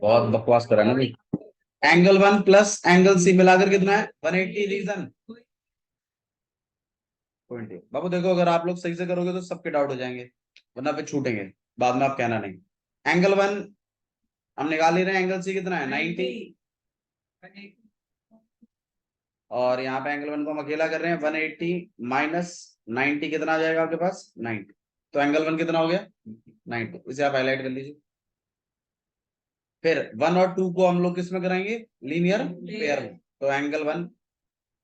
बहुत बकवास करा ना भाई। Angle one plus angle C मिलाकर कितना है 180 रीजन। पॉइंट बाबू देखो, अगर आप लोग सही से करोगे तो सबके डाउट हो जाएंगे, वरना पे छूटेंगे बाद में, आप कहना नहीं। एंगल वन हम निकाल ही रहे हैं, एंगल सी कितना है 90, और यहाँ पे एंगल वन को हम अकेला कर रहे हैं 180 माइनस 90 कितना आ जाएगा आपके पास 90। तो एंगल वन कितना हो गया 90, इसे आप हाईलाइट कर लीजिए। फिर वन और टू को हम लोग किस में कराएंगे, लीनियर पेयर में। तो angle one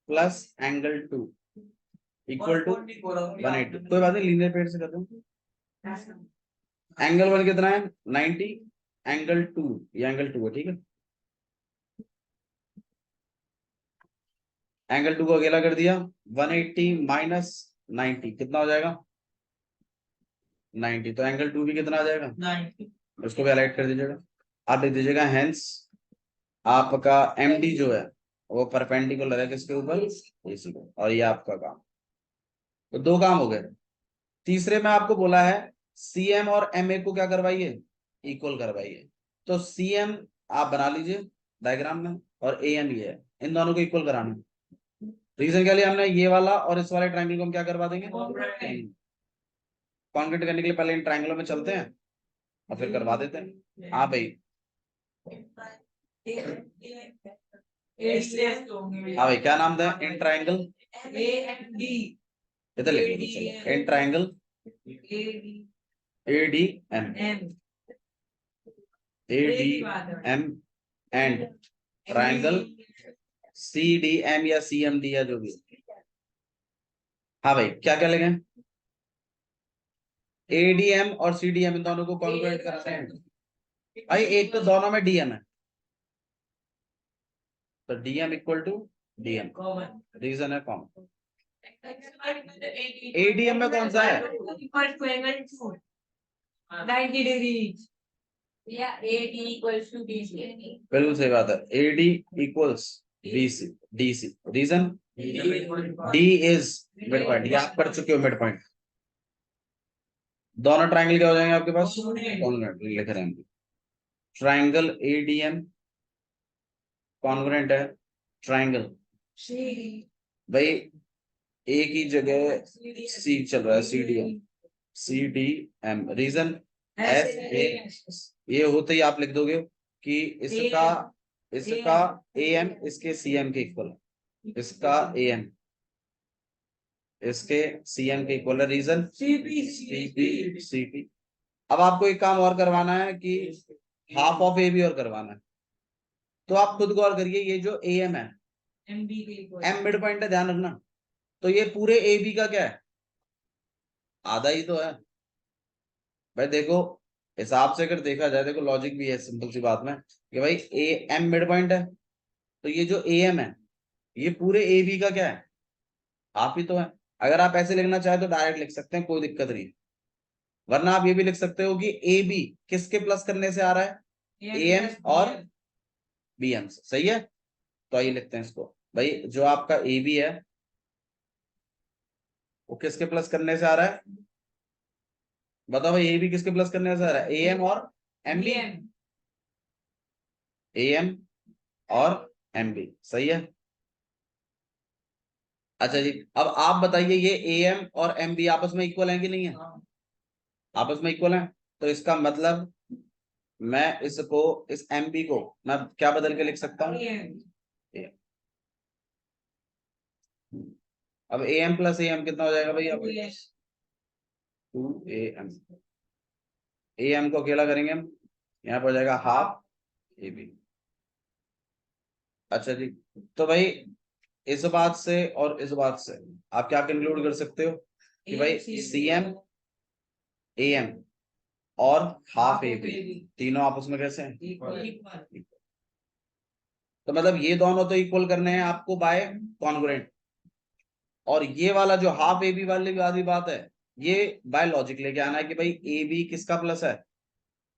plus angle two equal to 180। कोई बात नहीं, लीनियर पेयर से कर दो। एंगल वन कितना है 90, एंगल टू, ये एंगल टू है ठीक है। एंगल टू को अकेला कर दिया, 180 माइनस 90 कितना हो जाएगा 90। तो एंगल टू भी कितना आ जाएगा 90। उसको भी हाईलाइट कर दीजिएगा। आप लिख दीजिएगा हेंस आपका एमडी जो है वो परपेंडिकुलर है किसके ऊपर, एसी को। और ये आपका काम, तो दो काम हो गए। तीसरे में आपको बोला है सीएम और एमए को क्या करवाइए, इक्वल करवाइए। तो सीएम आप बना लीजिए डायग्राम में, और एएम ये है, इन दोनों को इक्वल कराना है। रीजन क्या लिया हमने, ये वाला और इस वाले ट्रायंगल को हम क्या करवा देंगे, कॉन्क्रीट करने के लिए पहले इन ट्रायंगलों में चलते हैं और फिर करवा देते हैं। हाँ भाई, हाँ भाई क्या नाम था इन ट्रायंगल, इधर लिख लो चलो, in triangle ADM, ADM and triangle CDM या सीएमडी या जो भी। हाँ भाई क्या क्या लगे, एडीएम और सीडीएम इन दोनों को कॉन्ग्रुएंट कराते हैं भाई। एक तो दोनों में डीएम है, तो DM equal to DM, reason है कॉमन। एडीएम में कौन सा है 90 डिग्री, बिल्कुल सही बात है। AD equals BC DC, reason D is mid point, ये आप कर चुके हो मिड पॉइंट। दोनों ट्रायंगल क्या हो जाएंगे आपके पास, लिख रहे हैं ट्रायंगल एडीएम कॉन्ग्रुएंट है ट्रायंगल, भाई ए की जगह सी चल रहा है, C D M, C D M, reason S A. ये होते ही आप लिख दोगे कि इसका इसका ए एम इसके सी एम के इक्वल है, इसका ए एम इसके सी एम के इक्वल है, reason C P C P. अब आपको एक काम और करवाना है कि हाफ ऑफ ए बी और करवाना है। तो आप खुद गौर करिए, ये जो ए एम है, एम मिड पॉइंट है ध्यान रखना, तो ये पूरे ए बी का क्या है, आधा ही तो है। भाई देखो, हिसाब से अगर देखा जाए, देखो लॉजिक भी है सिंपल सी बात में कि भाई ए एम मिड पॉइंट है, तो ये जो ए एम है ये पूरे ए बी का क्या है, हाफ ही तो है। अगर आप ऐसे लिखना चाहे तो डायरेक्ट लिख सकते हैं, कोई दिक्कत नहीं। वरना आप ये भी लिख सकते हो कि ए बी किसके प्लस करने से आ रहा है, ए एम और बी एम से, सही है। तो आइए लिखते हैं इसको, भाई जो आपका ए बी है वो किसके प्लस करने से आ रहा है, बताओ भाई ए बी किसके प्लस करने से आ रहा है, ए एम और एम बी, ए एम और एम बी, सही है। अच्छा जी, अब आप बताइए ये ए एम और एम बी आपस में इक्वल है कि नहीं है, आपस में इक्वल है। तो इसका मतलब मैं इसको, इस एम बी को मैं क्या बदल के लिख सकता हूँ, अब A M plus A M कितना हो जाएगा भाई, अब 2 AM, ए एम को अकेला करेंगे हम, यहाँ पर हो जाएगा हाफ ए बी। अच्छा जी, तो भाई इस बात से और इस बात से आप क्या कंक्लूड कर सकते हो कि भाई सी एम ए एम और हाफ ए बी तीनों आपस में कैसे हैं, तो मतलब ये दोनों तो इक्वल करने हैं आपको बाय कॉन्ग्रुएंट, और ये वाला जो हाफ ए बी वाली बात है ये बाय लॉजिक लेके आना है कि भाई ए बी किसका प्लस है,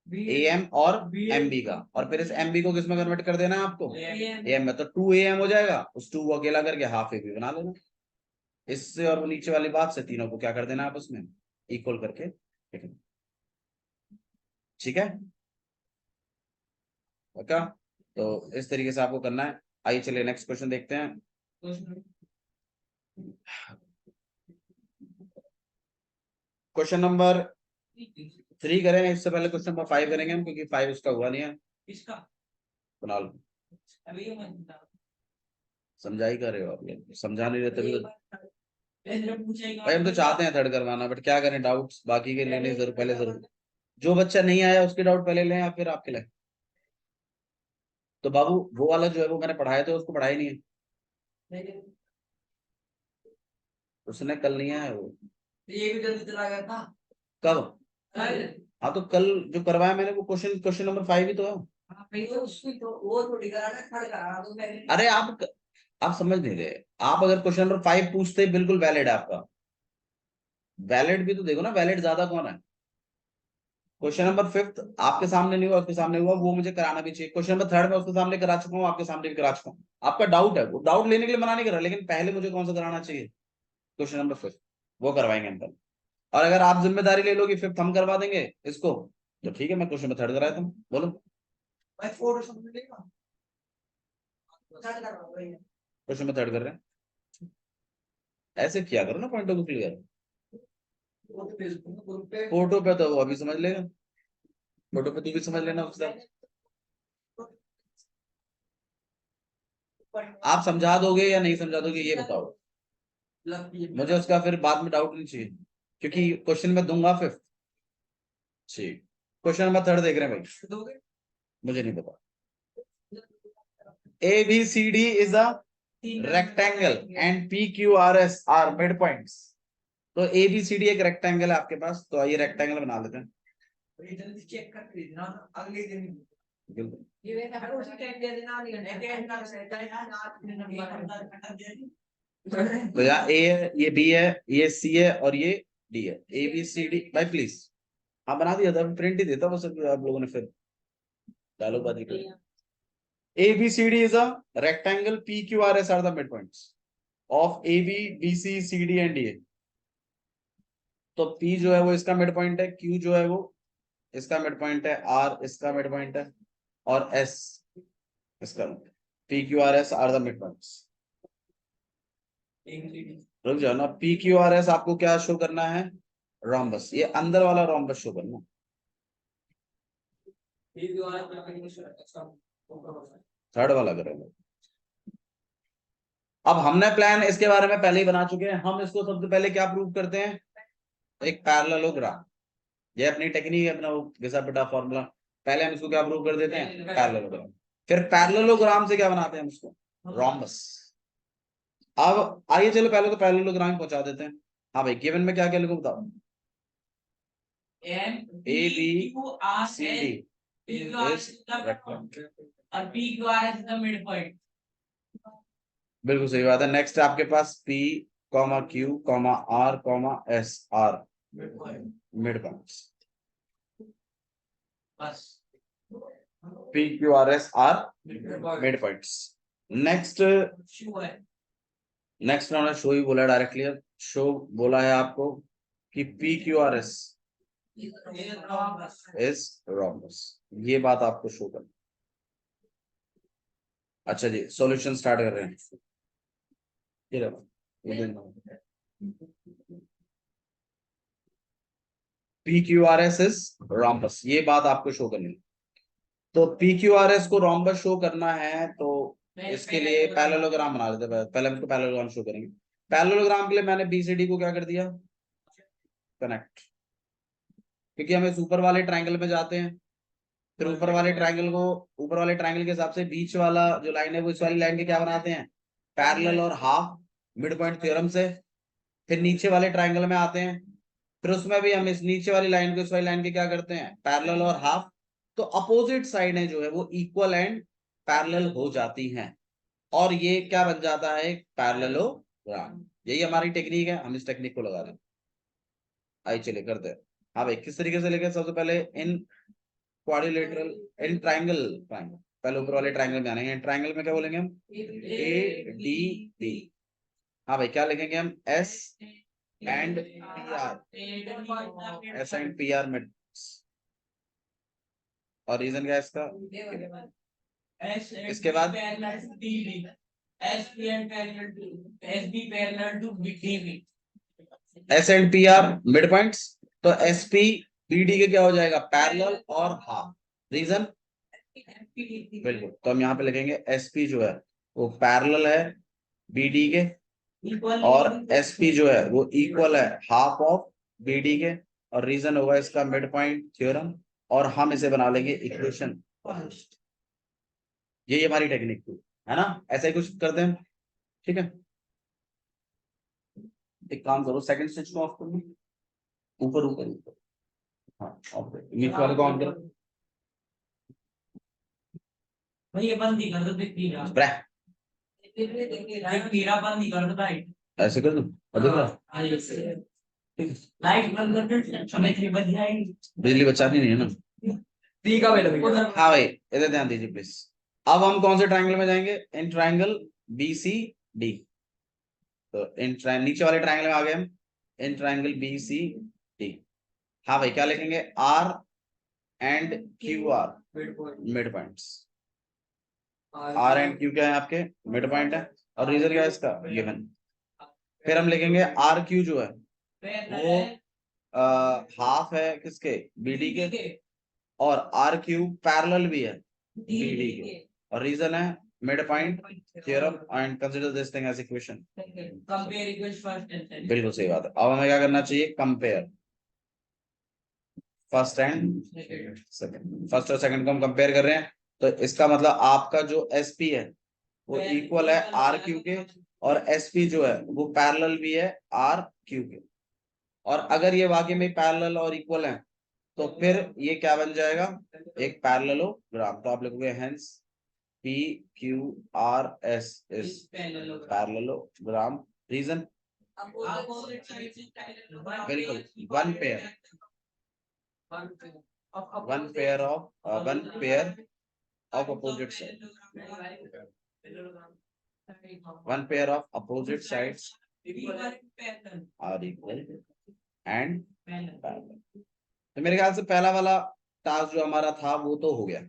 ए एम और एम बी का, और फिर इस एम बी को किसमें कन्वर्ट कर देना है आपको, ए एम में। तो 2 AM हो जाएगा, उस 2 को अकेला करके हाफ ए बी बना लेना। इससे और वो नीचे वाली बात से तीनों को क्या कर देना आपस में इक्वल करके, ठीक है। ओके, तो इस तरीके से आपको करना है। आइए चलिए नेक्स्ट क्वेश्चन देखते हैं। क्वेश्चन नंबर 3 करें, इससे पहले क्वेश्चन नंबर 5 करेंगे हम, क्योंकि 5 उसका हुआ नहीं है। इसका बना लो, समझा ही कर रहे हो आप, समझा नहीं रहे तभी तो। भाई हम तो चाहते हैं थर्ड करवाना, बट क्या करें, डाउट्स बाकी के लेने जरूर, पहले जरूर जो बच्चा नहीं आया उसके डाउट पहले लें या फिर आपके लें। तो बाबू वो वाला जो है वो मैंने पढ़ाया था, उसको पढ़ाया नहीं है, उसने कल नहीं आया वो, ये भी जल्दी चला गया था। कब? हाँ तो कल जो करवाया मैंने वो क्वेश्चन, क्वेश्चन नंबर 5 ही तो है। अरे आप समझ नहीं रहे। आप अगर क्वेश्चन नंबर 5 पूछते बिल्कुल वैलिड है आपका। वैलिड भी तो देखो ना, वैलिड ज्यादा कौन है। क्वेश्चन नंबर 5 आपके सामने नहीं हुआ, उसके सामने हुआ, वो मुझे कराना भी चाहिए। क्वेश्चन नंबर 3 में उसके सामने करा चुका हूँ, आपके सामने भी करा चुका हूँ। आपका डाउट है, वो डाउट लेने के लिए मना नहीं कर रहा, लेकिन पहले मुझे कौन सा कराना चाहिए, क्वेश्चन नंबर 5 वो करवाएंगे हम कल। और अगर आप जिम्मेदारी ले लो कि 5th हम करवा देंगे इसको, तो ठीक है, मैं क्वेश्चन नंबर 3 करा देता हूँ। बोलो क्वेश्चन नंबर 3 कर रहे हैं, ऐसे किया करो ना, point of view clear. Photo पे तो वो अभी समझ लेगा, फोटो पे तू भी समझ लेना उसका। आप समझा दोगे या नहीं समझा दोगे ये बताओ, मुझे उसका फिर बाद में डाउट नहीं चाहिए, क्योंकि क्वेश्चन मैं दूंगा 5th। ठीक, क्वेश्चन नंबर 3 देख रहे हैं भाई, मुझे नहीं पता। ABCD is a rectangle and PQRS are midpoints। तो ABCD एक रेक्टेंगल है आपके पास, तो आइए रेक्टेंगल बना लेते हैं। चेक करके देना अगले दिन। तो यहाँ A है, ये B है, ये C है और ये D है। ABCD भाई प्लीज, हाँ बना दिया था, प्रिंट ही देता वो सब आप लोगों ने, फिर डायलॉग बाजी कर। ABCD is a rectangle, PQRS are the midpoints of AB, BC, CD and DA। तो P जो है वो इसका मिड पॉइंट है, Q जो है वो इसका मिड पॉइंट है, R इसका मिड पॉइंट है और S इसका। PQRS are the mid points. रुक जाओ ना, PQRS आपको क्या शो करना है, रोम्बस, ये अंदर वाला रोम्बस शो करना। थर्ड वाला करेंगे। अब हमने प्लान इसके बारे में पहले ही बना चुके हैं, हम इसको सबसे पहले क्या प्रूव करते हैं, एक पैरेललोग्राम। ये अपनी टेक्निक है, अपना वो घिसा पिटा फॉर्मूला। पहले हम इसको क्या प्रूव कर देते हैं, पैरेललोग्राम। फिर पैरेललोग्राम से क्या बनाते हैं हम उसको, रोम्बस। अब आइए चलो पहले तो पैरेललोग्राम पहुंचा देते हैं। हाँ भाई, गिवन में क्या क्या लिखो बताओ। ABCD बिल्कुल सही बात है। नेक्स्ट आपके पास P, Q, R, S are mid points. PQRS are mid points. Next उन्होंने शो ही बोला डायरेक्टली, शो बोला है आपको कि PQRS इज रोम्बस, ये बात आपको शो करनी। अच्छा जी, सॉल्यूशन स्टार्ट कर रहे हैं। PQRS इज रोम्बस, ये बात आपको शो करनी है। तो PQRS को रोम्बस शो करना है, तो इसके लिए पैरेललोग्राम बना लेते हैं। पहले हम इसको पैरेललोग्राम शो करेंगे। पैरेललोग्राम के लिए मैंने BCD को क्या कर दिया, कनेक्ट, क्योंकि हम इस ऊपर वाले ट्रायंगल में जाते हैं। फिर ऊपर वाले ट्रायंगल के हिसाब से बीच वाला जो लाइन है वो इस वाली लाइन के क्या बनाते हैं, पैरेलल और हाफ, मिड पॉइंट थ्योरम से। फिर नीचे वाले ट्रायंगल में आते हैं, फिर उसमें भी हम इस नीचे वाली लाइन को इस वाली लाइन के क्या करते हैं, पैरेलल और हाफ। तो अपोजिट साइड है जो है वो इक्वल एंड पैरेलल हो जाती हैं, और ये क्या बन जाता है, पैरेललोग्राम। यही हमारी टेक्निक है, हम इस टेक्निक को लगा दें। आइए चलिए करते हैं। हाँ भाई, किस तरीके से लेके, सबसे पहले इन क्वाड्रिलेटरल, इन ट्राइंगल, पहले ऊपर वाले ट्राइंगल में आने, ट्राइंगल में क्या बोलेंगे हम, ADB। हाँ भाई, क्या लिखेंगे हम, S and PR, S and PR में। और रीजन क्या है इसका, इसके बाद S and P R mid points, तो एस पी बी डी के क्या हो जाएगा, पैरेलल और हाफ। रीजन बिल्कुल, तो हम यहाँ पे लिखेंगे एस पी जो है वो पैरेलल है बी डी के, और एस पी जो है वो इक्वल है हाफ ऑफ बी डी के, और रीजन होगा इसका मिड पॉइंट थ्योरम, और हम इसे बना लेंगे इक्वेशन। यही हमारी टेक्निक थी, है ना, ऐसा ही कुछ करते हैं, ठीक है। एक काम करो, सेकंड स्विच को ऑफ कर दो, ऊपर ऊपर ऊपर, हाँ ऑफ कर, नीचे वाले को ऑन करो भाई, ये बंद ही कर दो, तेरा बंद ही कर दो भाई, ऐसे कर दूं, और देख रहा लाइट बंद कर दो, समय की बच जाएगी, बिजली बचानी नहीं है ना। हाँ भाई, इधर ध्यान दीजिए प्लीज। अब हम कौन से ट्रायंगल में जाएंगे, in triangle B C D, तो नीचे वाले ट्रायंगल में आ गए हम, in triangle B C D. हाँ भाई, क्या लिखेंगे, R and Q R mid points, R and Q क्या है आपके, मिड पॉइंट है, और रीजन क्या है इसका, गिवन। फिर हम लिखेंगे आर क्यू जो है वो हाफ है किसके, बीडी के, और आर क्यू पैरेलल भी है बीडी के, और रीजन है mid point theorem, and consider this thing as equation. Compare equation first and second, बिल्कुल सही बात है। अब हमें क्या करना चाहिए, compare first and second, first और सेकंड को हम कंपेयर कर रहे हैं, तो इसका मतलब आपका जो एसपी है वो इक्वल है आर क्यू के, और एसपी जो है वो पैरेलल भी है आर क्यू के, और अगर ये वाकई में पैरेलल और इक्वल है तो फिर ये क्या बन जाएगा, एक पैरेललोग्राम। तो आप लिखोगे hence P Q R S is parallelogram. Reason बिल्कुल, one pair of opposite side, one pair of opposite sides are equal and parallel. तो मेरे ख्याल से पहला वाला टास्क जो हमारा था वो तो हो गया,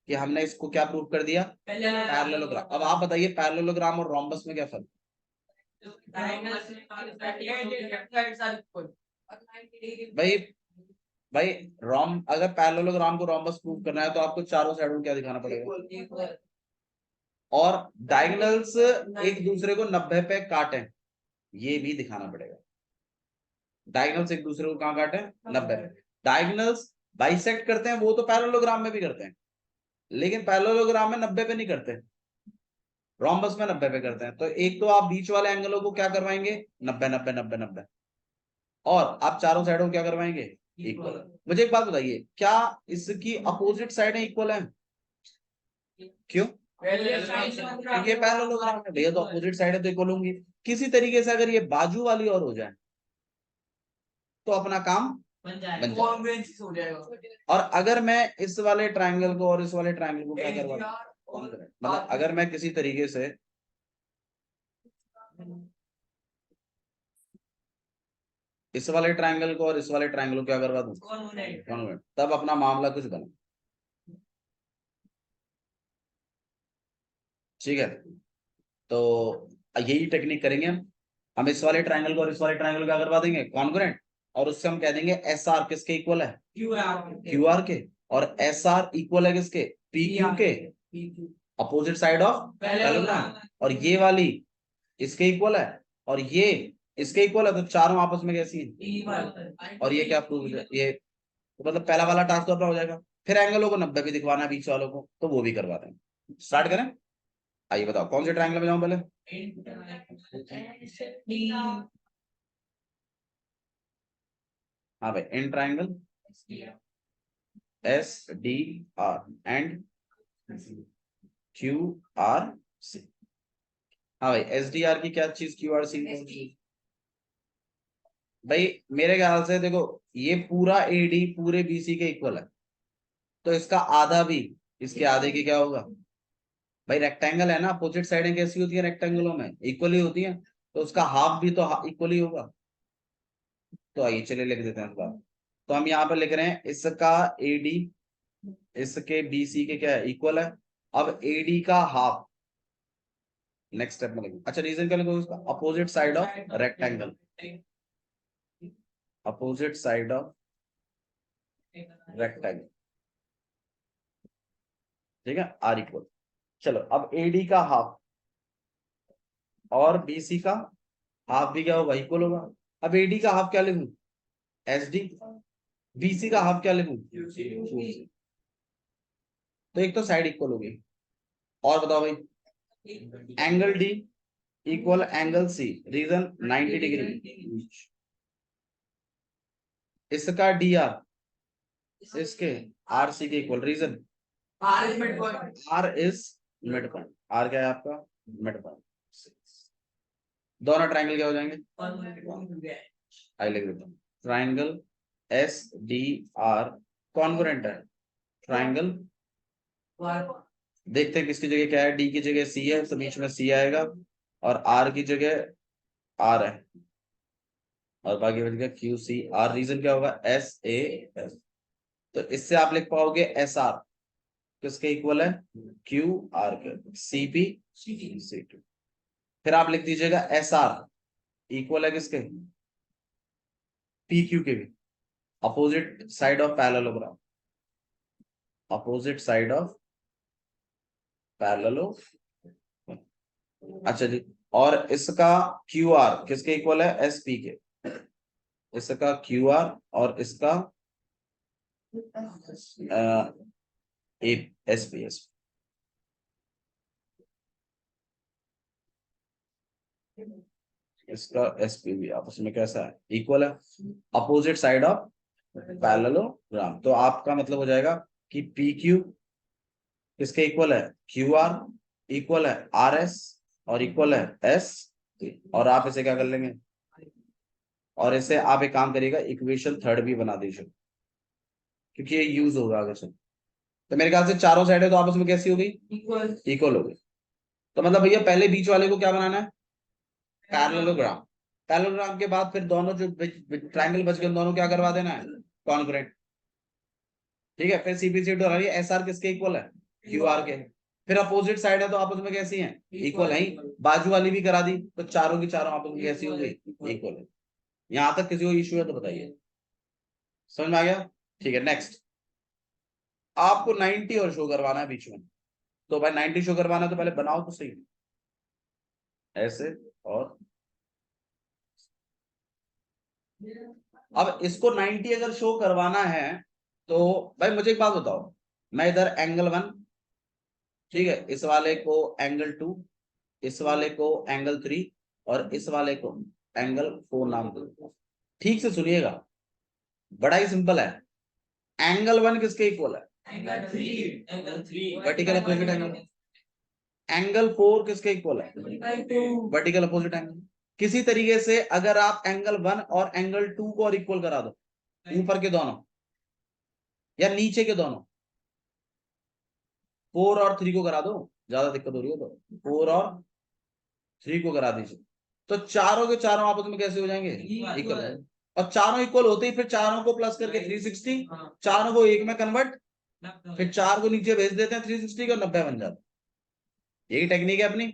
कि हमने इसको क्या प्रूव कर दिया, पैरेललोग्राम। अब आप बताइए पैरेललोग्राम और रोम्बस में क्या फर्क, भाई भाई रोम अगर पैरेललोग्राम को रोम्बस प्रूव करना है तो आपको चारों साइडों में क्या दिखाना पड़ेगा, और डायगोनल्स एक दूसरे को 90 पे काटें, ये भी दिखाना पड़ेगा। डायगोनल्स एक दूसरे को कहां काटे, 90 पे। डायगोनल्स बाइसेक्ट करते हैं वो तो पैरेललोग्राम में भी करते हैं, लेकिन पैरेललोग्राम में 90 पे नहीं करते, रोम्बस में 90 पे करते हैं। तो एक तो आप बीच वाले एंगलों को क्या करवाएंगे, 90 90 90 90, और आप चारों साइडों को क्या करवाएंगे, इक्वल। मुझे एक बात बताइए, क्या इसकी अपोजिट साइडें इक्वल हैं, क्यों, क्योंकि पैरेललोग्राम है भैया, तो अपोजिट साइडें तो इक्वल होंगी। किसी तरीके से अगर ये बाजू वाली और हो जाए तो अपना काम बन जाएगा। और अगर मैं इस वाले ट्रायंगल को और इस वाले ट्रायंगल को क्या करवा, मतलब अगर मैं किसी तरीके से इस वाले ट्रायंगल को और इस वाले ट्रायंगल को क्या करवा दूं, कॉन्वेंट, तब अपना मामला कुछ बना, ठीक है। तो यही टेक्निक करेंगे हम इस वाले ट्रायंगल को और इस वाले ट्रायंगल क्या करवा देंगे, कॉन्ग्रुएंट, और उससे हम कह देंगे एस आर किसके इक्वल है, क्यू आर के, और एस आर इक्वल है किसके, पी क्यू के, अपोजिट साइड ऑफ पैरेललोग्राम, और ये वाली इसके इक्वल है, और ये इसके इक्वल है, तो चारों आपस में कैसी है, और ये क्या प्रूव, ये तो मतलब पहला वाला टास्क तो अपना हो जाएगा। फिर एंगलों को 90 भी दिखवाना है बीच वालों को, तो वो भी करवा दें। स्टार्ट करें, आइए बताओ कौन से ट्रायंगल में जाऊं पहले, हाँ भाई, in triangle S D R and Q R C. हाँ भाई, एस डी आर की क्या चीज, क्यू आर सी भाई, मेरे ख्याल से देखो, ये पूरा एडी पूरे बीसी के इक्वल है, तो इसका आधा भी इसके आधे की क्या होगा, भाई रेक्टेंगल है ना, अपोजिट साइडें कैसी होती है रेक्टेंगलों में, इक्वली होती है, तो उसका हाफ भी तो इक्वली होगा। तो आइए चलिए लिख देते हैं इस बार। तो हम यहाँ पर लिख रहे हैं इसका एडी इसके बीसी के क्या है, इक्वल है, अब एडी का हाफ नेक्स्ट स्टेप में लिखेंगे। अच्छा रीजन क्या लिखोगे उसका? Opposite side of rectangle, opposite side of rectangle, ठीक है, आर इक्वल। चलो अब एडी का हाफ और बीसी का हाफ भी क्या होगा? इक्वल होगा। अब एडी का हाफ क्या लिखूं? S D. बीसी का हाफ क्या लिखूं? QC। तो एक तो साइड इक्वल होगी। और बताओ भाई, angle D equal angle C, reason 90 degree. इसका डी आर इसके आर सी के equal, reason R is mid point, R is mid point. R क्या है आपका? Mid point. दोनों ट्राइंगल क्या हो जाएंगे? आई लिख देता हूँ, triangle S D are congruent है। ट्राइंगल देखते हैं किसकी जगह क्या है। डी की जगह सी है तो बीच में सी आएगा, और आर की जगह आर है, और बाकी बच गया क्यू सी आर। रीजन क्या होगा? S A S. तो इससे आप लिख पाओगे एस आर किसके इक्वल है? क्यू आर के। C P C T. फिर आप लिख दीजिएगा एस आर इक्वल है किसके? पी क्यू के भी, opposite side of parallelogram, opposite side of पैरेललो। अच्छा जी, और इसका क्यू आर किसके इक्वल है? एस पी के। इसका क्यू आर और इसका एस पी एस। इसका एस पी भी आपस में कैसा है? इक्वल है, अपोजिट साइड ऑफ पैरेललोग्राम। तो आपका मतलब हो जाएगा कि पी क्यू किसके इक्वल है? क्यू आर इक्वल है आर एस और इक्वल है एस। और आप इसे क्या कर लेंगे? और इसे आप एक काम करिएगा, इक्वेशन थर्ड भी बना दीजिए, क्योंकि ये यूज होगा आगे से। तो मेरे ख्याल से चारों साइड है तो आपस में कैसी हो गई? इक्वल हो गई। तो मतलब भैया पहले बीच वाले को क्या बनाना है? पैरेललोग्राम। पैरेललोग्राम के बाद फिर दोनों जो ट्राइंगल बच गए दोनों क्या करवा देना है? कॉन्ग्रुएंट। ठीक है, फिर सीपीसी और एस आर किसके इक्वल है? क्यू आर के। फिर अपोजिट साइड है तो आपस में कैसी है? इक्वल है। बाजू वाली भी करा दी तो चारों की चारों आपस में कैसी हो गई? इक्वल है। यहां तक किसी को इश्यू है तो बताइए। समझ में आ गया? ठीक है, नेक्स्ट आपको 90 और शो करवाना है बीच में। तो भाई 90 शो करवाना है तो पहले बनाओ तो सही, ऐसे। और अब इसको 90 अगर शो करवाना है तो भाई मुझे एक बात बताओ, मैं इधर एंगल 1, ठीक है, इस वाले को एंगल 2, इस वाले को एंगल 3 और इस वाले को एंगल 4 नाम दूंगा। ठीक से सुनिएगा, बड़ा ही सिंपल है। एंगल 1 किसके इक्वल है? Vertical opposite angle. एंगल 4 किसके इक्वल है? Vertical opposite angle. किसी तरीके से अगर आप एंगल 1 और एंगल 2 को और इक्वल करा दो, ऊपर के दोनों या नीचे के दोनों, 4 और 3 को करा दो, ज्यादा दिक्कत हो रही है तो 4 और 3 को करा दीजिए, तो चारों के चारों आपस में कैसे हो जाएंगे? इक्वल। और चारों इक्वल होते ही फिर चारों को प्लस करके 360, चारों को एक में कन्वर्ट, फिर 4 को नीचे भेज देते हैं 360 के, और 90 बन जाता है। यही टेक्निक है अपनी।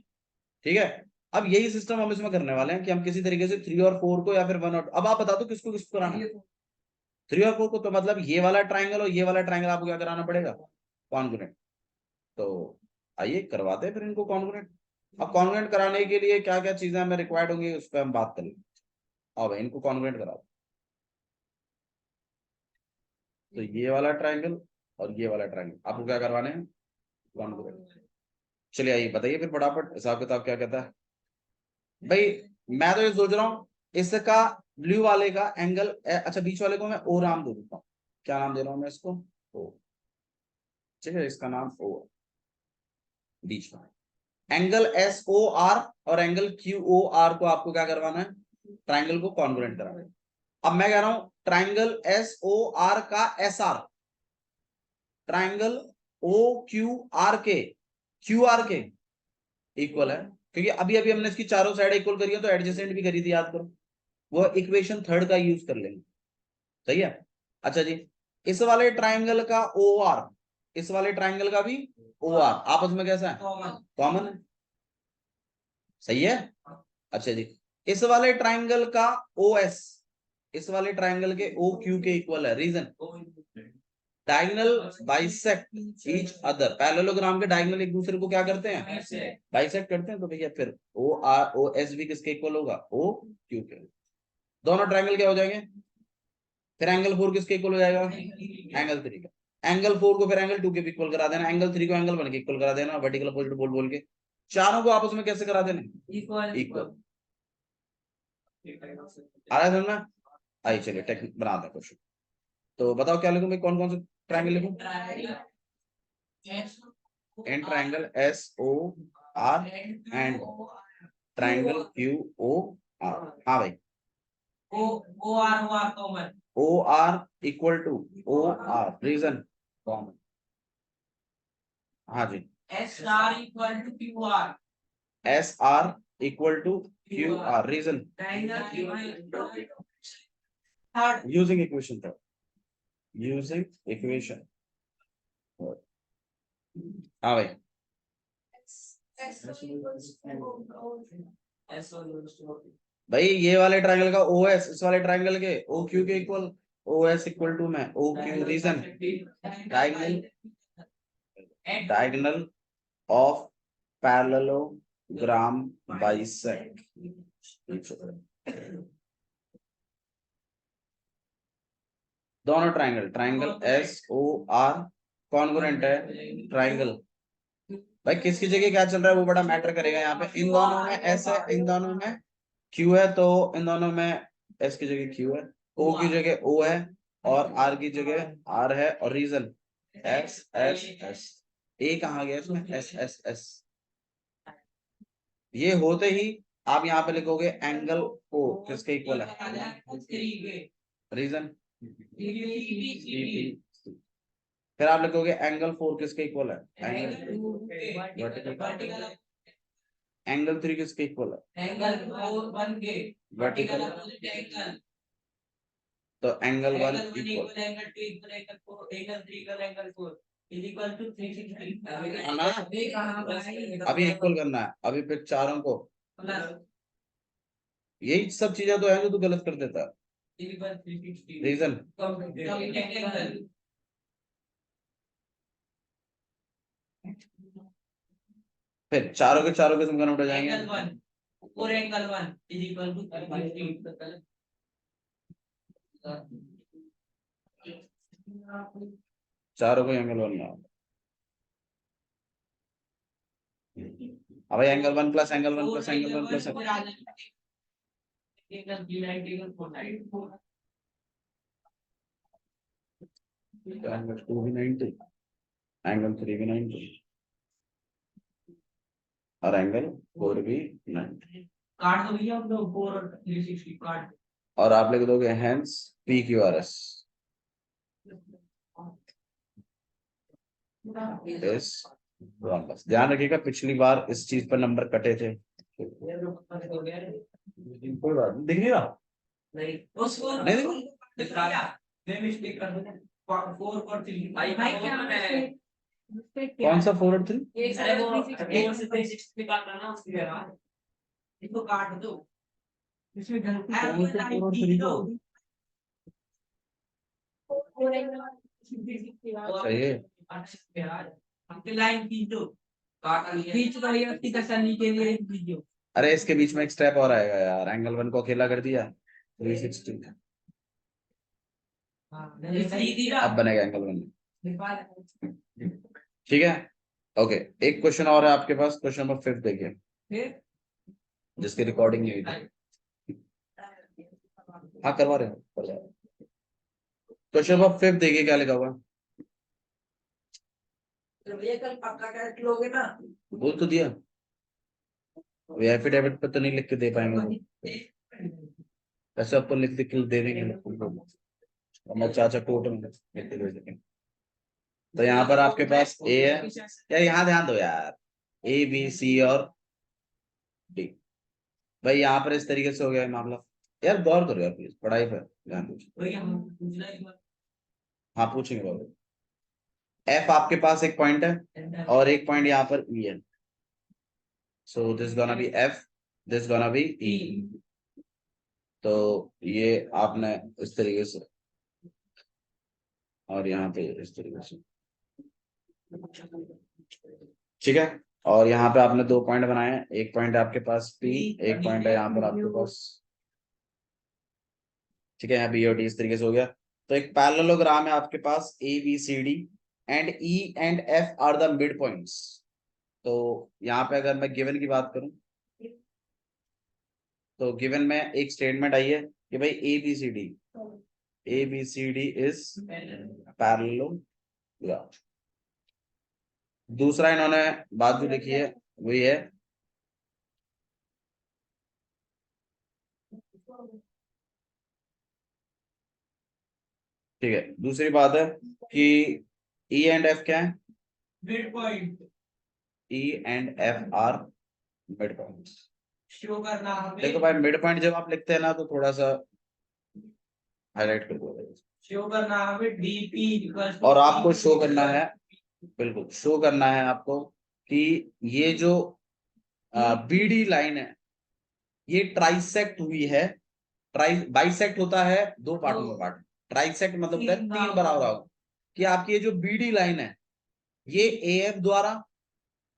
ठीक है, अब यही सिस्टम हम इसमें करने वाले हैं कि हम किसी तरीके से 3 और 4 को या फिर 1 और, अब आप बता दो किसको किसको कराना है? 3 और 4 को। तो मतलब ये वाला ट्राइंगल और ये वाला ट्राइंगल आपको क्या कराना पड़ेगा? कॉन्ग्रुएंट। तो आइए करवाते हैं फिर इनको कॉन्ग्रुएंट। अब कॉन्ग्रुएंट कराने के लिए क्या क्या चीजें हमें रिक्वायर्ड होंगी उस पर हम बात करेंगे। अब इनको कॉन्ग्रुएंट करा, तो ये वाला ट्राइंगल और ये वाला ट्राइंगल आपको क्या करवाने हैं? कॉन्ग्रुएंट। चलिए आइए बताइए फिर फटाफट हिसाब किताब क्या कहता है। भाई मैं तो ये सोच रहा हूँ इसका ब्लू वाले का एंगल, अच्छा बीच वाले को मैं ओ नाम दे देता हूँ। क्या नाम दे रहा हूँ मैं इसको? ओ। ठीक है, इसका नाम ओ, बीच में एंगल एस ओ आर और एंगल क्यू ओ आर को आपको क्या करवाना है? ट्राइंगल को कॉन्ग्रुएंट कराना है। अब मैं कह रहा हूं ट्राइंगल एस ओ आर का S R triangle O Q R के क्यू आर के इक्वल है, क्योंकि अभी अभी हमने इसकी चारों साइड इक्वल करी है तो एडजेसेंट भी करी थी, याद करो। वो इक्वेशन थर्ड का यूज कर लेंगे। सही है। अच्छा जी, इस वाले ट्राइंगल का ओ आर इस वाले ट्राइंगल का भी ओ आर आपस में कैसा है, कॉमन कॉमन है, सही है। अच्छा जी, इस वाले ट्राइंगल का ओ एस इस वाले ट्राइंगल के ओ क्यू के इक्वल है। Reason, diagonal bisect each other. Parallelogram के डायगोनल एक दूसरे को क्या करते हैं, बाइसेक्ट करते हैं। तो भैया फिर ओ आर ओ एस भी किसके इक्वल होगा, ओ क्यू के। दोनों ट्राइंगल क्या हो जाएंगे, फिर एंगल 4 किसके इक्वल हो जाएगा, एंगल 3 का। एंगल 4 को फिर एंगल 2 के इक्वल करा देना, एंगल 3 को एंगल 1 के इक्वल करा देना, वर्टिकल अपोजिट बोल बोल के चारों को आपस में कैसे करा देना, इक्वल। आ रहा है समझ में, आइए चलिए टेक्निक बनाते हैं क्वेश्चन। तो बताओ क्या लिखूं भाई, कौन कौन से ट्राइंगल लिखूं। In triangle S O R and triangle Q O R. हाँ भाई, O R common, O R equal to O R, reason common. हाँ जी, S R equal to Q R, S R equal to Q R, reason third using equation, third using equation. हाँ भाई, भाई ये वाले triangle का O S इस वाले ट्रायंगल के ओ क्यू के equal, O S equal to में O Q, reason diagonal diagonal of parallelogram bisect. दोनों triangle, triangle S O R congruent है ट्रायंगल। भाई किसकी जगह क्या चल रहा है वो बड़ा मैटर करेगा यहाँ पे। इन दोनों में एस है, इन दोनों में क्यू है, तो इन दोनों में एस की जगह क्यू है, ओ की जगह ओ है, और आर की जगह आर है, और रीजन एस एस एस। ए कहाँ गया इसमें, एस एस एस। ये होते ही आप यहाँ पे लिखोगे एंगल ओ किसके इक्वल है, रीजन फिर आप लिखोगे एंगल 4 किसके इक्वल है, एंगल 3 किसके इक्वल है, वर्टिकल। तो एंगल 1 इक्वल अभी इक्वल करना है, अभी फिर चारों को। यही सब चीजें तो है जो तू गलत कर देता है। रीजन फिर चारों के चारों के समीकरण उठ जाएंगे। Angle 1 is equal to 360। चारों को एंगल 1 ना, अब angle 1 plus angle 1 plus angle 1 plus angle 2 भी 90, एंगल 3 भी 90 और एंगल 4 भी 90। काट दो भैया, 4 और 360 काट। और आप लिख दोगे hence P Q R S इस बस। ध्यान रखिएगा पिछली बार इस चीज पर नंबर कटे थे। कोई बात नहीं, दिख नहीं रहा, नहीं उसको नहीं दिख रहा, मैं मिस्टेक कर दूं। 4 और 3 भाई क्या है, कौन सा 4 और 3, अरे वो 4 से 360 काटना ना, उसकी जगह इसको काट दो। इसमें गलती कौन से 4 और 3 को चाहिए। हमके लाइन खींच दो, खींच दो ये उसकी तसल्ली के लिए वीडियो। अरे इसके बीच में एक स्टेप और आएगा यार, एंगल 1 को अकेला कर दिया 360, अब बनेगा एंगल 1। ठीक है, ओके। एक क्वेश्चन और है आपके पास, क्वेश्चन नंबर 5 देखिए, जिसकी रिकॉर्डिंग नहीं हुई थी। हाँ करवा रहे हो, क्वेश्चन नंबर 5 देखिए क्या लिखा हुआ है। कल पक्का कैश लोगे ना, बोल तो दिया, अभी एफिडेविट पे तो नहीं लिख के दे पाएंगे, वैसे आपको लिख के दे देंगे, मैं चाचा कोर्ट में लिख के दे देंगे। तो यहाँ पर आपके पास ए है, यार यहाँ ध्यान दो यार, ए बी सी और डी। भाई यहाँ पर इस तरीके से हो गया मामला, यार गौर करो यार प्लीज, पढ़ाई पर ध्यान दो। हाँ पूछेंगे बाबू, एफ आपके पास एक पॉइंट है और एक पॉइंट यहाँ पर ई है, so this gonna be F, this gonna be E. तो ये आपने इस तरीके से और यहाँ पे इस तरीके से, ठीक है। और यहाँ पे आपने दो पॉइंट बनाए हैं, एक पॉइंट है आपके पास पी, एक पॉइंट है यहाँ पर आपके पास, ठीक है। यहाँ बी और डी इस तरीके से हो गया। तो एक पैरेललोग्राम है आपके पास A B C D and E and F are the mid points. तो यहाँ पे अगर मैं गिवन की बात करूं तो गिवन में एक स्टेटमेंट आई है कि भाई A B C D is parallelogram. दूसरा इन्होंने बात जो लिखी है वही है ठीक है। दूसरी बात है कि ई एंड एफ क्या है, mid point, E and F are mid point. Show करना हमें, देखो भाई मिड पॉइंट जब आप लिखते हैं ना तो थोड़ा सा हाईलाइट कर दो, शो करना हमें डीपी, और आपको शो करना है, बिल्कुल शो करना है आपको कि ये जो बीडी लाइन है ये ट्राइसेक्ट हुई है। बाइसेक्ट होता है दो पार्टों में बांट, ट्राइसेक्ट मतलब होता है तीन बराबर भाग। कि आपकी ये जो बीडी लाइन है ये ए एफ द्वारा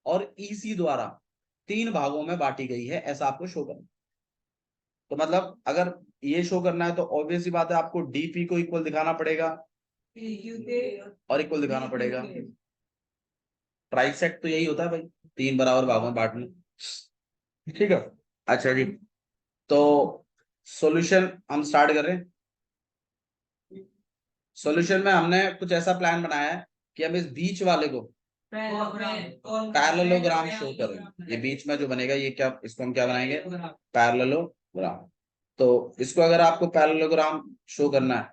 और ईसी द्वारा तीन भागों में बांटी गई है, ऐसा आपको शो करना। तो मतलब अगर ये शो करना है तो ऑब्वियस सी बात है आपको डीपी को इक्वल दिखाना पड़ेगा और इक्वल दिखाना पड़ेगा। ट्राइसेक्ट तो यही होता है भाई, तीन बराबर भागों में बांटना, ठीक है। अच्छा जी, तो सॉल्यूशन हम स्टार्ट कर रहे हैं। सॉल्यूशन में हमने कुछ ऐसा प्लान बनाया है कि हम इस बीच वाले को पैरेललोग्राम शो करेंगे। ये बीच में जो बनेगा ये क्या, इसको हम क्या बनाएंगे, पैरेललोग्राम। तो इसको अगर आपको पैरेललोग्राम शो करना है,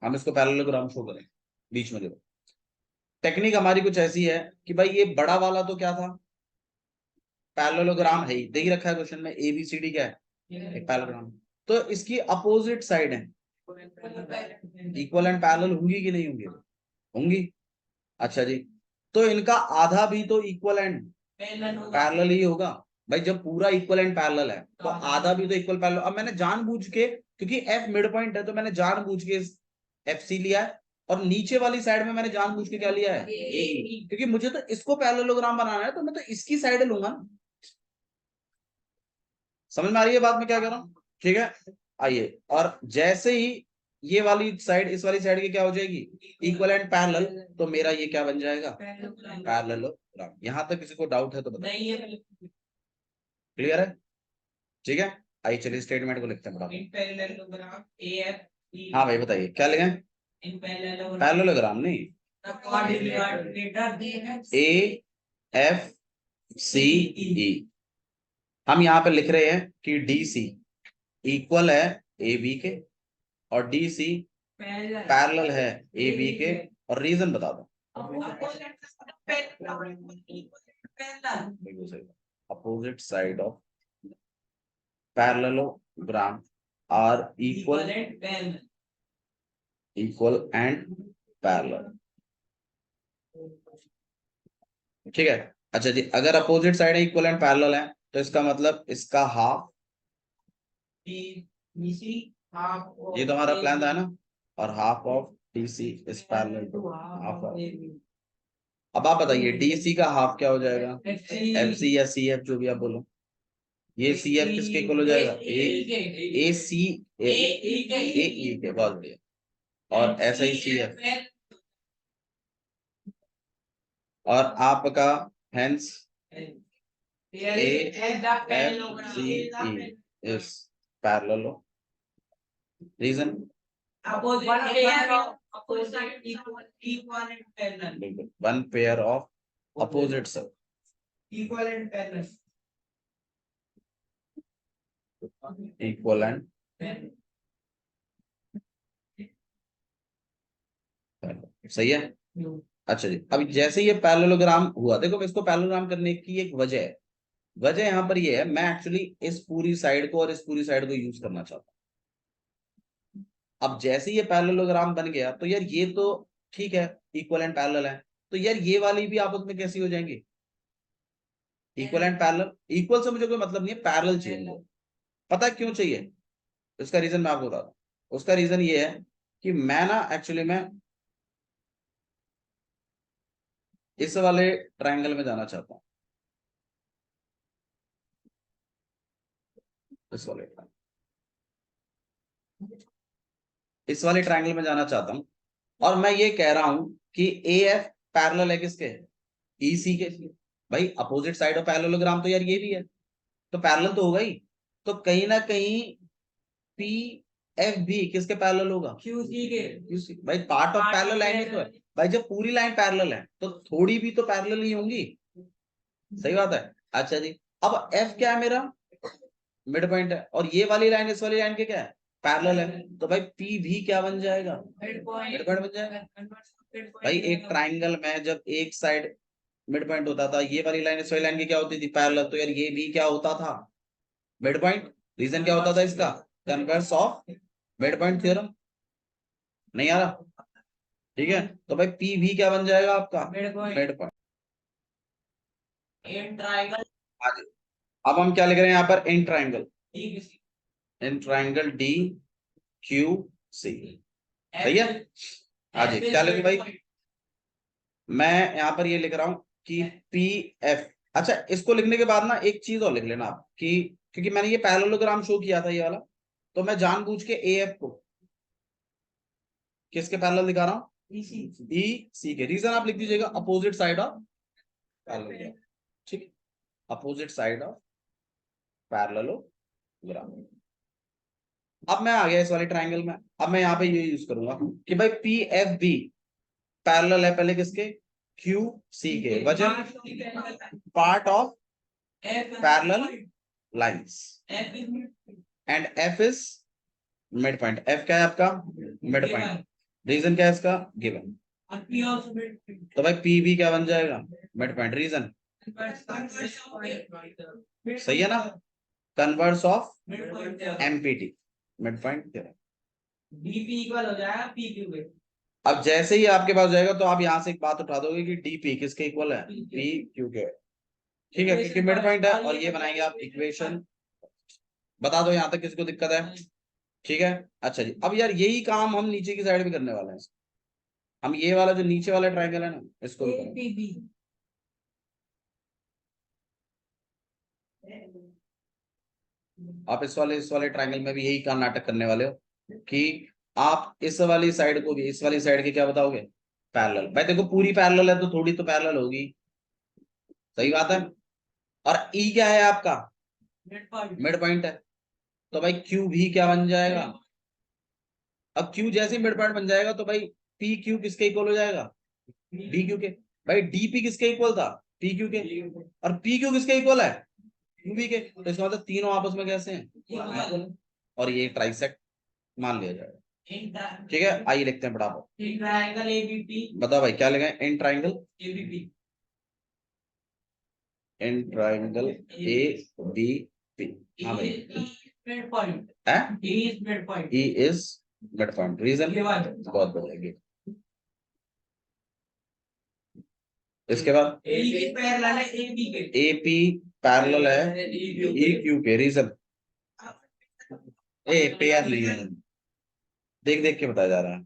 हम इसको पैरेललोग्राम शो करेंगे बीच में। देखो टेक्निक हमारी कुछ ऐसी है कि भाई ये बड़ा वाला तो क्या था, पैरेललोग्राम है ही, दे ही रखा है क्वेश्चन में, ए बी सी डी क्या है, एक पैरेललोग्राम। तो इसकी अपोजिट साइड है इक्वल एंड पैरेलल होंगी कि नहीं होंगी, होंगी। अच्छा जी, तो इनका आधा भी तो इक्वल एंड पैरेलल ही होगा भाई। जब पूरा इक्वल एंड पैरेलल है तो आधा भी तो इक्वल पैरेलल। अब मैंने जानबूझ के, क्योंकि एफ मिड पॉइंट है तो मैंने जानबूझ के एफ सी लिया है और नीचे वाली साइड में मैंने जानबूझ के क्या लिया है, ए, क्योंकि मुझे तो इसको पैरेललोग्राम बनाना है तो मैं तो इसकी साइड लूंगा ना। समझ में आ रही है बात मैं क्या कर रहा हूँ, ठीक है। आइए, और जैसे ही ये वाली साइड इस वाली साइड की क्या हो जाएगी, इक्वल एंड पैरेलल, तो मेरा ये क्या बन जाएगा, पैरेललोग्राम। यहां तक किसी को डाउट है तो बताइए, क्लियर है, ठीक है। आइए चलिए स्टेटमेंट को लिखते हैं बराबर। हाँ भाई बताइए क्या लिखें, पैरेललोग्राम नहीं, ए एफ सी ई। हम यहाँ पे लिख रहे हैं कि डी सी इक्वल है ए बी के और डी सी पैरेलल है ए बी के, और रीजन बता दो। Opposite side of parallelogram are equal and parallel, ठीक है। अच्छा जी, अगर अपोजिट साइड है इक्वल एंड पैरेलल है तो इसका मतलब इसका हाफ, ये तो हमारा प्लान था ना, और half of DC is parallel to half of. अब आप बताइए डीसी का हाफ क्या हो जाएगा, एफ सी या सी एफ जो भी आप बोलो। ये सी एफ किसके इक्वल हो जाएगा, ए सी ए ई के, बहुत बढ़िया। और ऐसा ही सी एफ, और आपका hence A F C E is parallel. Reason, one pair of opposite सब इक्वल एंड सही है। अच्छा जी, अभी जैसे ये पैरेललोग्राम हुआ, देखो मैं इसको पैरेललोग्राम करने की एक वजह है, वजह यहाँ पर ये है मैं एक्चुअली इस पूरी साइड को और इस पूरी साइड को यूज करना चाहता हूँ। अब जैसे ये पैरेललोग्राम बन गया तो यार ये तो ठीक है, इक्वल एंड पैरेलल है, तो यार ये वाली भी आपस में कैसी हो जाएंगी, इक्वल एंड पैरेलल। इक्वल से मुझे कोई मतलब नहीं है, पैरेलल चाहिए मुझे। पता है क्यों चाहिए, उसका रीजन मैं आपको बता रहा हूं। उसका रीजन ये है कि मैं ना एक्चुअली में इस वाले ट्रायंगल में जाना चाहता हूँ, इस वाले इस वाले ट्रायंगल में जाना चाहता हूँ, और मैं ये कह रहा हूं कि ए एफ पैरेलल है किसके, ई सी के। भाई अपोजिट साइड ऑफ पैरेललोग्राम तो यार ये भी है, तो पैरेलल तो होगा ही। तो कहीं ना कहीं पी एफ भी किसके पैरेलल होगा, क्यू सी के। QC। भाई पार्ट ऑफ पैरेलल लाइन ही तो है। भाई जब पूरी लाइन पैरेलल है तो थोड़ी भी तो पैरेलल ही होंगी, सही बात है। अच्छा जी, अब एफ क्या है मेरा, मिड पॉइंट है, और ये वाली लाइन इस वाली लाइन के क्या है, पैरेलल है, तो भाई पी भी क्या बन जाएगा, मिड पॉइंट बन जाएगा। भाई एक ट्राइंगल में जब एक साइड मिड पॉइंट होता था, ये वाली लाइन इस वाली लाइन की क्या होती थी, पैरेलल, तो यार ये भी क्या होता था, मिड पॉइंट। रीजन क्या होता था इसका, converse of mid point theorem. नहीं आ रहा, ठीक है, तो भाई पी भी क्या बन जाएगा आपका, मिड पॉइंट। In triangle. अब हम क्या लिख रहे हैं यहाँ पर, in triangle, in triangle D Q C, सही है। हाँ जी, क्या लिखे भाई, मैं यहाँ पर ये लिख रहा हूं कि पी एफ। अच्छा, इसको लिखने के बाद ना एक चीज और लिख लेना आप, कि क्योंकि मैंने ये पैरेललोग्राम शो किया था ये वाला, तो मैं जानबूझ के ए एफ को किसके पैरेलल दिखा रहा हूँ, ई सी के। रीजन आप लिख दीजिएगा, अपोजिट साइड ऑफ पैरेललोग्राम, ठीक है, अपोजिट साइड ऑफ पैरेललोग्राम। अब मैं आ गया इस वाले ट्राइंगल में, अब मैं यहाँ पे ये यूज करूंगा कि भाई पी एफ बी पैरेलल है पहले किसके, क्यू सी के, वजन part of parallel lines, and F is mid point. F क्या है आपका, मिड पॉइंट। रीजन क्या है इसका, गिवन। तो भाई पी भी क्या बन जाएगा, मिड पॉइंट। रीजन सही है ना, converse of empty, mid point theorem. DP equal हो जाएगा पी क्यू के। अब जैसे ही आपके पास जाएगा तो आप यहां से एक बात उठा दोगे कि डीपी किसके इक्वल है, पी क्यू के, ठीक है, क्योंकि मिड पॉइंट है, और ये बनाएंगे आप इक्वेशन। बता दो यहां तक किसको दिक्कत है, ठीक है। अच्छा जी, अब यार यही काम हम नीचे की साइड भी करने वाले हैं। हम ये वाला जो नीचे वाला ट्रायंगल है ना, इसको भी करेंगे। आप इस वाले ट्रायंगल में भी यही काम नाटक करने वाले हो कि आप इस वाली साइड को भी इस वाली साइड के क्या बताओगे, पैरेलल। भाई देखो पूरी पैरेलल है तो थोड़ी तो पैरेलल होगी, सही बात है। और ई क्या है आपका, मिड पॉइंट है, तो भाई क्यू भी क्या बन जाएगा। अब क्यू जैसे मिड पॉइंट बन जाएगा तो भाई पी क्यू किसके इक्वल हो जाएगा, डी क्यू के। भाई डीपी किसके इक्वल था, पी क्यू के, और पी क्यू किसके इक्वल है, क्यू बी के। तो इसका मतलब तीनों आपस में कैसे हैं, इक्वल है, और ये ट्राइसेक्ट मान लिया जाएगा। ठीक है, आइए लिखते हैं फटाफट। Triangle ABP. बताओ भाई क्या लिखें, in triangle ABP, in triangle A B P. हाँ भाई, मिड पॉइंट है, E is mid point. E is mid point. Reason बहुत बढ़िया। इसके बाद ए पैरेलल है एबी के, ए पी पैरेलल है ई क्यू के। रीजन ए पेयर नहीं है, देख देख के बताया जा रहा है,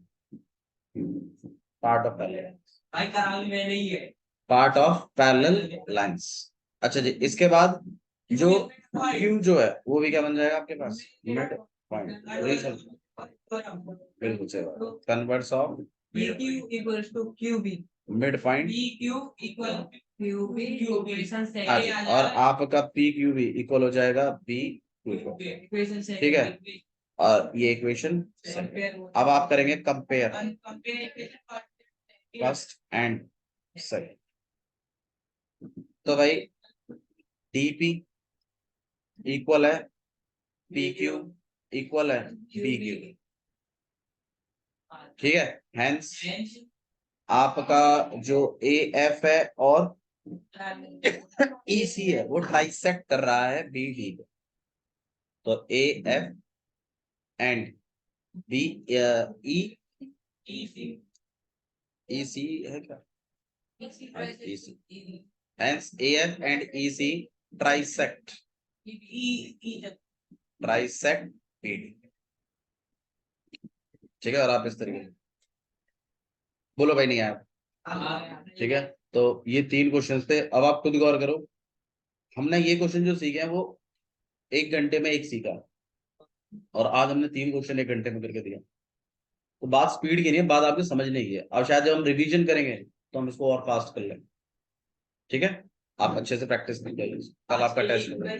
पार्ट ऑफ पैरेलल, भाई कराल में नहीं है, पार्ट ऑफ पैरेलल लाइंस। अच्छा जी, इसके बाद जो क्यू जो है वो भी क्या बन जाएगा आपके पास, मिड पॉइंट। रीजन बिल्कुल सही बात, converse of PQ equals to QB, mid point. PQ equal QB, equation से हाँ जी, और आपका पी क्यू भी इक्वल हो जाएगा बी क्यू को, इक्वेशन से, ठीक है, और ये इक्वेशन। अब आप करेंगे कंपेयर फर्स्ट एंड सेकंड। तो भाई डीपी इक्वल है पी क्यू इक्वल है बी क्यू, ठीक है। हेंस आपका जो ए एफ है और ई सी है वो ट्राइसेक्ट कर रहा है बी डी को। तो A F and B E इसी ई सी है क्या? इसी Hence AF and EC trisect trisect PD। ठीक है, और आप इस तरीके से बोलो भाई, नहीं आया? ठीक है, तो ये 3 क्वेश्चन थे। अब आप खुद गौर करो, हमने ये क्वेश्चन जो सीखे हैं वो 1 घंटे में एक सीखा, और आज हमने 3 क्वेश्चन 1 घंटे में करके दिया। तो बात स्पीड की नहीं है, बात आपकी समझने की है। अब शायद जब हम रिवीजन करेंगे तो हम इसको और फास्ट कर लेंगे। ठीक है, आप अच्छे से प्रैक्टिस कीजिए, कल आपका टेस्ट होगा।